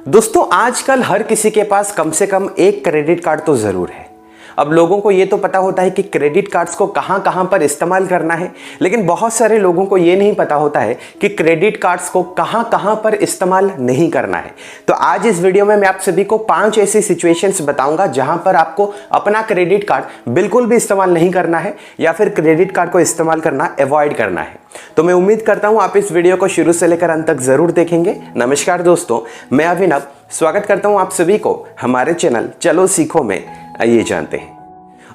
दोस्तों आजकल हर किसी के पास कम से कम एक क्रेडिट कार्ड तो ज़रूर है। अब लोगों को ये तो पता होता है कि क्रेडिट कार्ड्स को कहाँ कहाँ पर इस्तेमाल करना है, लेकिन बहुत सारे लोगों को ये नहीं पता होता है कि क्रेडिट कार्ड्स को कहाँ कहाँ पर इस्तेमाल नहीं करना है। तो आज इस वीडियो में मैं आप सभी को 5 ऐसी सिचुएशंस बताऊंगा जहां पर आपको अपना क्रेडिट कार्ड बिल्कुल भी इस्तेमाल नहीं करना है या फिर क्रेडिट कार्ड को इस्तेमाल करना अवॉइड करना है। तो मैं उम्मीद करता हूं आप इस वीडियो को शुरू से लेकर अंत तक जरूर देखेंगे। नमस्कार दोस्तों, मैं अभिनव स्वागत करता हूं आप सभी को हमारे चैनल चलो सीखो में। आइए जानते हैं।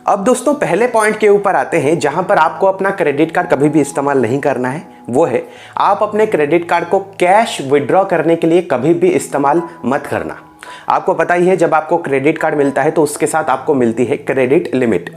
अब दोस्तों पहले पॉइंट के ऊपर आते हैं जहां पर आपको अपना क्रेडिट कार्ड कभी भी इस्तेमाल नहीं करना है। वो है आप अपने क्रेडिट कार्ड को कैश विड्रॉ करने के लिए कभी भी इस्तेमाल मत करना। आपको पता ही है जब आपको क्रेडिट कार्ड मिलता है तो उसके साथ आपको मिलती है क्रेडिट लिमिट।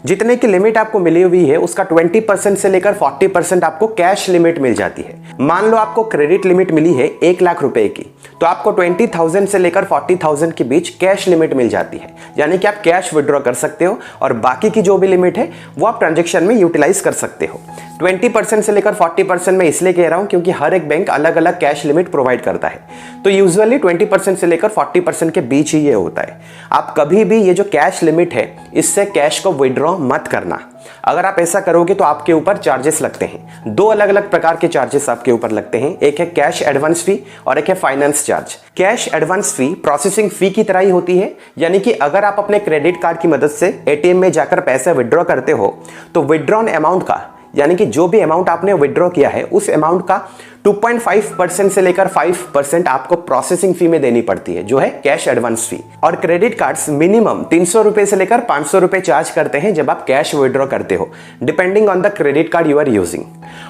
जितने की लिमिट आपको मिली हुई है उसका 20% से लेकर 40% आपको कैश लिमिट मिल जाती है। मान लो आपको क्रेडिट लिमिट मिली है 1 लाख रुपए की, तो आपको 20,000 से लेकर 40,000 के बीच कैश लिमिट मिल जाती है। यानी कि आप कैश विड्रॉ कर सकते हो और बाकी की जो भी लिमिट है वो आप ट्रांजेक्शन में यूटिलाइज कर सकते हो। 20% से लेकर 40% में इसलिए कह रहा हूं क्योंकि हर एक बैंक अलग अलग कैश लिमिट प्रोवाइड करता है। तो यूजुअली 20% से लेकर 40% के बीच ही ये होता है। आप कभी भी ये जो कैश लिमिट है इससे कैश को विड्रॉ मत करना। अगर आप ऐसा करोगे तो आपके ऊपर चार्जेस लगते हैं। 2 अलग अलग प्रकार के चार्जेस आपके ऊपर लगते हैं। एक है कैश एडवांस फी और एक है फाइनेंस चार्ज। कैश एडवांस फी प्रोसेसिंग फी की तरह ही होती है, यानी कि अगर आप अपने क्रेडिट कार्ड की मदद से एटीएम में जाकर पैसे विड्रॉ करते हो तो विड्रॉन अमाउंट का, यानी कि जो भी अमाउंट आपने विड्रॉ किया है उस अमाउंट का 2.5% से लेकर 5% आपको प्रोसेसिंग फी में देनी पड़ती है, जो है कैश एडवांस फी। और क्रेडिट कार्ड्स मिनिमम 300 रुपए से लेकर 500 रुपए चार्ज करते हैं जब आप कैश विड्रॉ करते हो, depending on the credit card you are using.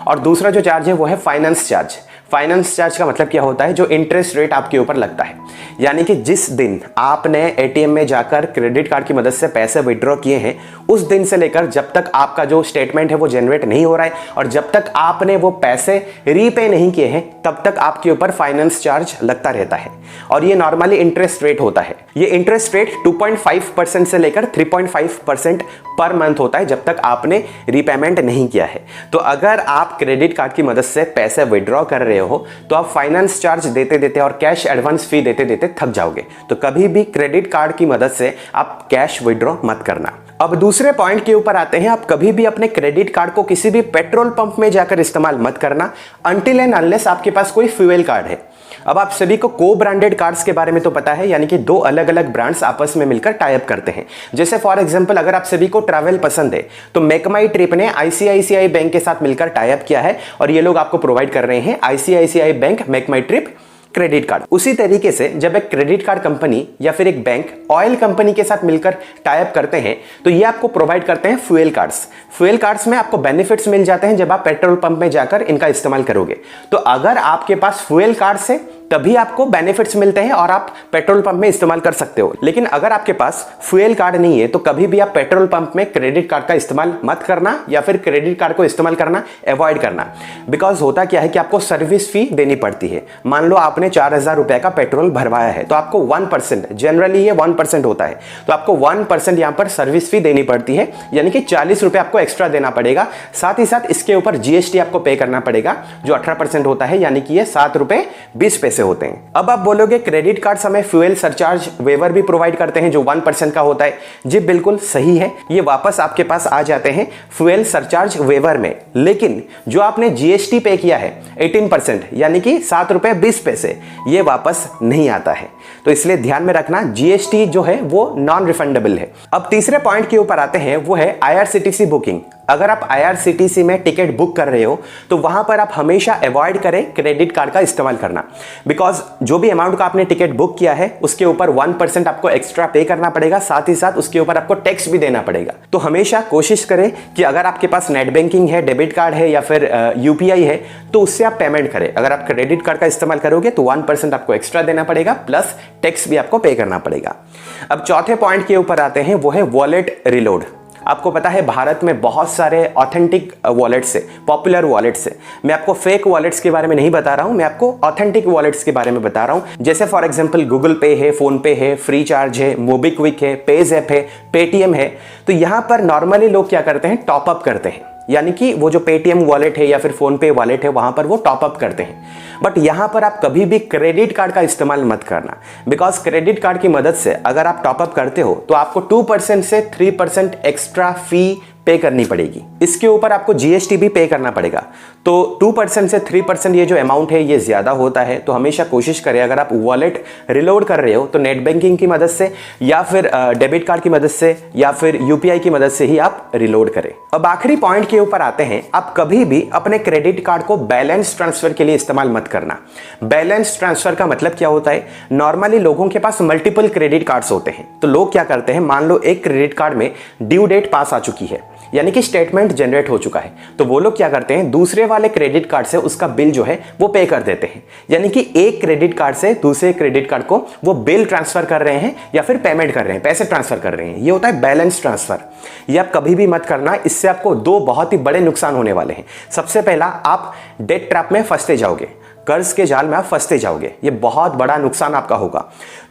और दूसरा जो चार्ज है वो है फाइनेंस चार्ज। फाइनेंस चार्ज का मतलब क्या होता है? जो इंटरेस्ट रेट आपके ऊपर लगता है। यानी कि जिस दिन आपने एटीएम में जाकर क्रेडिट कार्ड की मदद से पैसे विड्रॉ किए हैं उस दिन से लेकर जब तक आपका जो स्टेटमेंट है वो जनरेट नहीं हो रहा है और जब तक आपने वो पैसे रीपे नहीं किए हैं तब तक आपके ऊपर फाइनेंस चार्ज लगता रहता है। और ये नॉर्मली इंटरेस्ट रेट होता है। ये इंटरेस्ट रेट 2.5% से लेकर 3.5% पर मंथ होता है जब तक आपने रीपेमेंट नहीं किया है। तो अगर आप क्रेडिट कार्ड की मदद से पैसे विड्रॉ कर रहे हो तो आप फाइनेंस चार्ज देते देते और कैश एडवांस फी देते देते थक जाओगे। तो कभी भी क्रेडिट कार्ड की मदद से आप कैश विड्रॉ मत करना। अब दूसरे पॉइंट के ऊपर आते हैं। आप कभी भी अपने क्रेडिट कार्ड को किसी भी पेट्रोल पंप में जाकर इस्तेमाल मत करना अनटिल एंड अनलेस आपके पास कोई फ्यूल कार्ड है। अब आप सभी को को ब्रांडेड कार्ड्स के बारे में तो पता है, यानी कि 2 अलग अलग ब्रांड्स आपस में मिलकर टाई अप करते हैं। जैसे फॉर एग्जांपल अगर आप सभी को ट्रैवल पसंद है तो मेक माई ट्रिप ने आईसीआईसीआई बैंक के साथ मिलकर टाई अप किया है और ये लोग आपको प्रोवाइड कर रहे हैं आईसीआईसीआई बैंक मेक माई ट्रिप क्रेडिट कार्ड। उसी तरीके से जब एक क्रेडिट कार्ड कंपनी या फिर एक बैंक ऑयल कंपनी के साथ मिलकर टाई अप करते हैं तो ये आपको प्रोवाइड करते हैं फ्यूल कार्ड्स। फ्यूल कार्ड्स में आपको बेनिफिट्स मिल जाते हैं जब आप पेट्रोल पंप में जाकर इनका इस्तेमाल करोगे। तो अगर आपके पास फ्यूल कार्ड्स है तभी आपको बेनिफिट्स मिलते हैं और आप पेट्रोल पंप में इस्तेमाल कर सकते हो। लेकिन अगर आपके पास फ्यूल कार्ड नहीं है तो कभी भी आप पेट्रोल पंप में क्रेडिट कार्ड का इस्तेमाल मत करना या फिर क्रेडिट कार्ड को इस्तेमाल करना अवॉइड करना। बिकॉज होता क्या है कि आपको सर्विस फी देनी पड़ती है। मान लो आपने 4,000 रुपए का पेट्रोल भरवाया है तो आपको 1%, जनरली ये 1% होता है, तो आपको 1% यहां पर सर्विस फी देनी पड़ती है, यानी कि 40 रुपए आपको एक्स्ट्रा देना पड़ेगा। साथ ही साथ इसके ऊपर जीएसटी आपको पे करना पड़ेगा जो 18% होता है, यानी कि ये 7 रुपए 20 पैसे होते हैं। अब आप बोलोगे क्रेडिट कार्ड हमें फ्यूल सरचार्ज वेवर भी प्रोवाइड करते हैं जो 1% का होता है। जी बिल्कुल सही है, ये वापस आपके पास आ जाते हैं फ्यूल सरचार्ज वेवर में। लेकिन जो आपने जीएसटी पे किया है 18%, यानी कि 7 रुपए 20 पैसे, ये वापस नहीं आता है। तो इसलिए ध्यान में रखना जीएसटी जो है वो नॉन रिफंडेबल है। अब तीसरे पॉइंट के ऊपर आते हैं, वो है आईआरसीटीसी बुकिंग। अगर आप आईआरसीटीसी में टिकट बुक कर रहे हो तो वहां पर आप हमेशा अवॉइड करें क्रेडिट कार्ड का इस्तेमाल करना। बिकॉज जो भी अमाउंट का आपने टिकट बुक किया है उसके ऊपर 1% आपको एक्स्ट्रा पे करना पड़ेगा, साथ ही साथ उसके ऊपर आपको टैक्स भी देना पड़ेगा। तो हमेशा कोशिश करें कि अगर आपके पास नेट बैंकिंग है, डेबिट कार्ड है या फिर यूपीआई है तो उससे आप पेमेंट करें। अगर आप क्रेडिट कार्ड का इस्तेमाल करोगे तो 1% आपको एक्स्ट्रा देना पड़ेगा प्लस टैक्स भी आपको पे करना पड़ेगा। अब चौथे पॉइंट के ऊपर आते हैं, वो है वॉलेट रिलोड। आपको पता है भारत में बहुत सारे ऑथेंटिक वॉलेट्स है, पॉपुलर वॉलेट्स है। मैं आपको फेक वॉलेट्स के बारे में नहीं बता रहा हूं, मैं आपको ऑथेंटिक वॉलेट्स के बारे में बता रहा हूं। जैसे फॉर एग्जांपल गूगल पे है, फोन पे है, फ्री चार्ज है, मोबीक्विक है, पेज़ैप है, पेटीएम है। तो यहां पर नॉर्मली लोग क्या करते हैं, टॉप अप करते हैं। यानी कि वो जो पेटीएम वॉलेट है या फिर फोन पे वॉलेट है वहां पर वो टॉपअप करते हैं। बट यहां पर आप कभी भी क्रेडिट कार्ड का इस्तेमाल मत करना, बिकॉज क्रेडिट कार्ड की मदद से अगर आप टॉपअप करते हो तो आपको 2% से 3% एक्स्ट्रा फी पे करनी पड़ेगी। इसके ऊपर आपको जीएसटी भी पे करना पड़ेगा। तो 2% से 3% ये जो अमाउंट है ये ज्यादा होता है। तो हमेशा कोशिश करें, अगर आप वॉलेट रिलोड कर रहे हो तो नेट बैंकिंग की मदद से या फिर डेबिट कार्ड की मदद से या फिर यूपीआई की मदद से ही आप रिलोड करें। अब आखिरी पॉइंट के ऊपर आते हैं, आप कभी भी अपने क्रेडिट कार्ड को बैलेंस ट्रांसफर के लिए इस्तेमाल मत करना। बैलेंस ट्रांसफर का मतलब क्या होता है? नॉर्मली लोगों के पास मल्टीपल क्रेडिट कार्ड्स होते हैं। तो लोग क्या करते हैं, मान लो एक क्रेडिट कार्ड में ड्यू डेट पास आ चुकी है, यानी कि स्टेटमेंट जनरेट हो चुका है, तो वो लोग क्या करते हैं, दूसरे वाले क्रेडिट कार्ड से उसका बिल जो है वो पे कर देते हैं। यानी कि एक क्रेडिट कार्ड से दूसरे क्रेडिट कार्ड को वो बिल ट्रांसफर कर रहे हैं या फिर पेमेंट कर रहे हैं, पैसे ट्रांसफर कर रहे हैं। ये होता है बैलेंस ट्रांसफर। ये आप कभी भी मत करना, इससे आपको दो बहुत ही बड़े नुकसान होने वाले हैं। सबसे पहला, आप डेट ट्रैप में फंसते जाओगे, कर्ज के जाल में आप फंसते जाओगे, ये बहुत बड़ा नुकसान आपका होगा।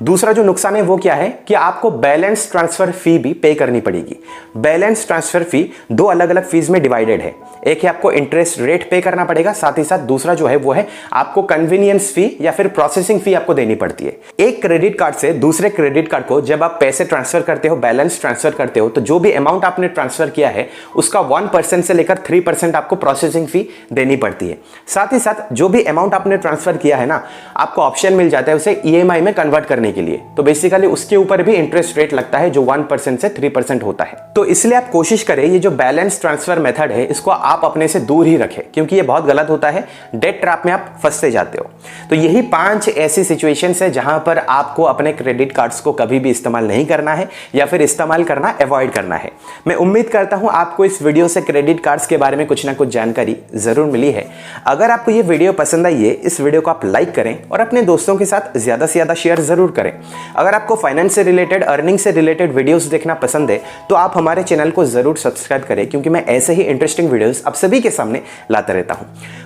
दूसरा जो नुकसान है वो क्या है कि आपको बैलेंस ट्रांसफर फी भी पे करनी पड़ेगी। बैलेंस ट्रांसफर फी दो अलग अलग फीस में डिवाइडेड है। एक है आपको इंटरेस्ट रेट पे करना पड़ेगा, साथ ही साथ दूसरा जो है वो है आपको कन्वीनियंस फी या फिर प्रोसेसिंग फी आपको देनी पड़ती है। एक क्रेडिट कार्ड से दूसरे क्रेडिट कार्ड को जब आप पैसे ट्रांसफर करते हो, बैलेंस ट्रांसफर करते हो, तो जो भी अमाउंट आपने ट्रांसफर किया है उसका 1% से लेकर 3% आपको प्रोसेसिंग फी देनी पड़ती है। साथ ही साथ जो भी अमाउंट आपने ट्रांसफर किया है ना, आपको ऑप्शन मिल जाता है उसे ईएमआई में कन्वर्ट करने के लिए। तो बेसिकली उसके ऊपर भी इंटरेस्ट रेट लगता है जो 1% से 3% होता है। तो इसलिए आप कोशिश करें ये जो बैलेंस ट्रांसफर मेथड है इसको आप अपने से दूर ही रखें, क्योंकि ये बहुत गलत होता है। डेट ट्रैप में आप फंसते जाते हो। तो यही 5 ऐसी सिचुएशंस है जहां पर आपको अपने क्रेडिट कार्ड्स को कभी भी इस्तेमाल नहीं करना है या फिर इस्तेमाल करना अवॉइड करना है। मैं उम्मीद करता हूं आपको इस वीडियो से क्रेडिट कार्ड्स के बारे में कुछ ना कुछ जानकारी जरूर मिली है। अगर आपको ये वीडियो पसंद आई है, इस वीडियो को आप लाइक करें और अपने दोस्तों के साथ ज्यादा से ज्यादा शेयर जरूर करें। अगर आपको फाइनेंस से रिलेटेड, अर्निंग से रिलेटेड वीडियोस देखना पसंद है तो आप हमारे चैनल को जरूर सब्सक्राइब करें, क्योंकि मैं ऐसे ही इंटरेस्टिंग वीडियोस आप सभी के सामने लाता रहता हूं।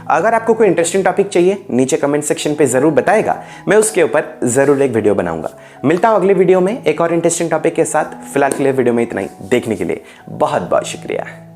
अगर आपको कोई इंटरेस्टिंग टॉपिक चाहिए, नीचे कमेंट सेक्शन पे जरूर बताएगा, मैं उसके ऊपर जरूर एक वीडियो बनाऊंगा। मिलता हूं अगले वीडियो में एक और इंटरेस्टिंग टॉपिक के साथ। फिलहाल के लिए वीडियो में इतना ही। देखने के लिए बहुत बहुत शुक्रिया।